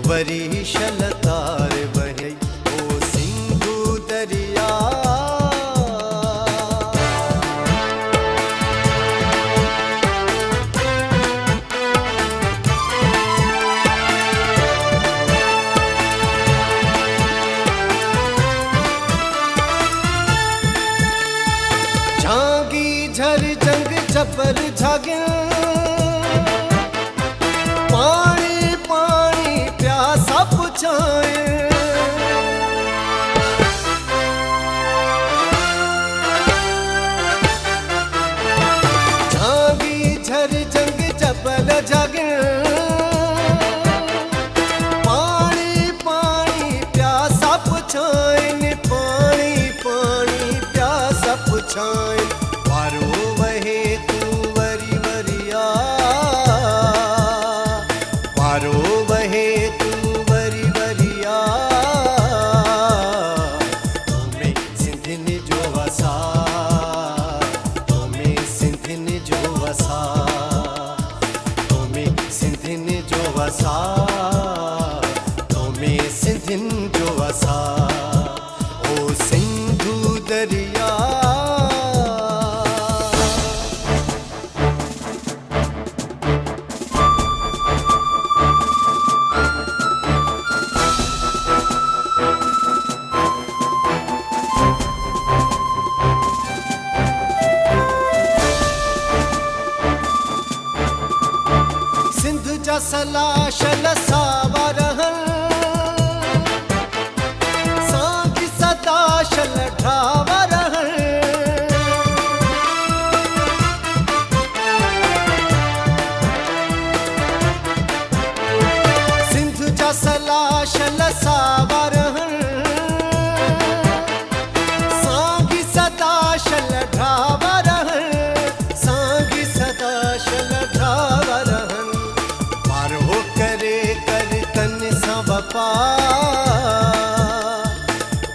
Worry शलतार वहे ओ सिंधु दरिया। झांगी झर जंग जबर झागे पानी पानी प्यासा पुछाए। झांगी झर जंग जबर झागे पानी पानी प्यासा पुछाए। पानी पानी प्यासा पुछाए। वारो वहे तू वरी वरिया। वारो वहे तू वरी वरिया। तुम्हें सिंधिन जो वसा। तुम्हें सिंधिन जो वसा। तुम्हें सिंधिन जो वसा। तुम्हें सिंधिन जो वसा ओ सिंधु दरिया। सिंध जा सलाशल सावा रहन सांगी सदाशल ढावा रहन। सिंध जा सलाशल सावा रहन सांगी सदाशल ढावा रहन। सांगी सदाशल ढावा रहन। वारो करे कर तन सा वफा।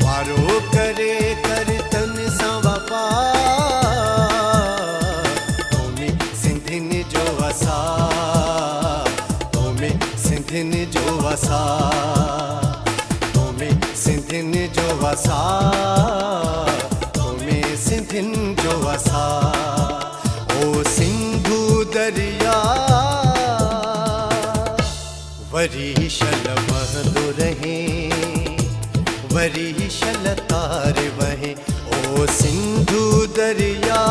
वारो करे कर तन सा वफा। तुम्हें सिंधिन जो वसा। तुम्हें सिंधिन जो वसा। तुम्हें सिंधिन जो वसा। तुम्हें सिंधिन जो वसा ओ सिंधु दरिया। वरी शल बहदो रहे वरी शल तार वहे ओ सिंधु दरिया।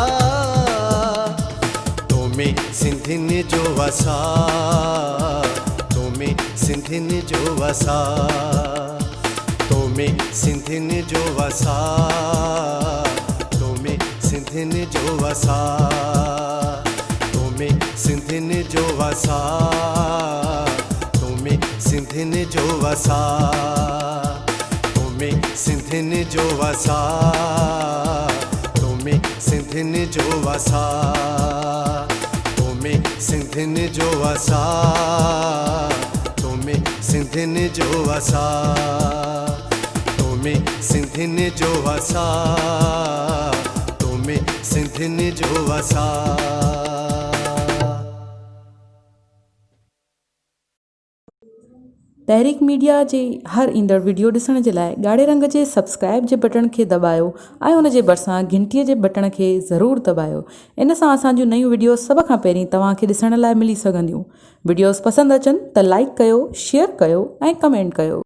तुम्हें सिंधिन जो वसा। तुम्हें सिंधिन जो वसा। तुम्हें सिंधिन जो वसा। तुम्हें सिंधिन जो वसा। तुम्हें सिंधिन जो वसा। तुम्हें सिंधिन जो वसा। तुम्हें सिंधिन जो वसा। तुम्हें सिंधिन जो वसा। तुम्हें सिंधिन जो वसा। तुम्हें सिंधिन जो वसा। तुम्हें सिंधिन जो वसा। तुम्हें सिंधिन जो वसा। तहरीक मीडिया जे हर ईंदड़ वीडियो ॾिसण जे लाइ ॻाढ़े रंग जे सब्सक्राइब जे बटन खे दॿायो ऐं उन जे भरिसां घंटीअ जे बटन खे ज़रूरु दॿायो। इन सां असांजूं नयूं वीडियो सभ खां पहिरीं तव्हांखे ॾिसण लाइ मिली सघंदियूं। वीडियोस पसंदि अचनि त लाइक कयो, शेयर कयो ऐं कमेंट कयो।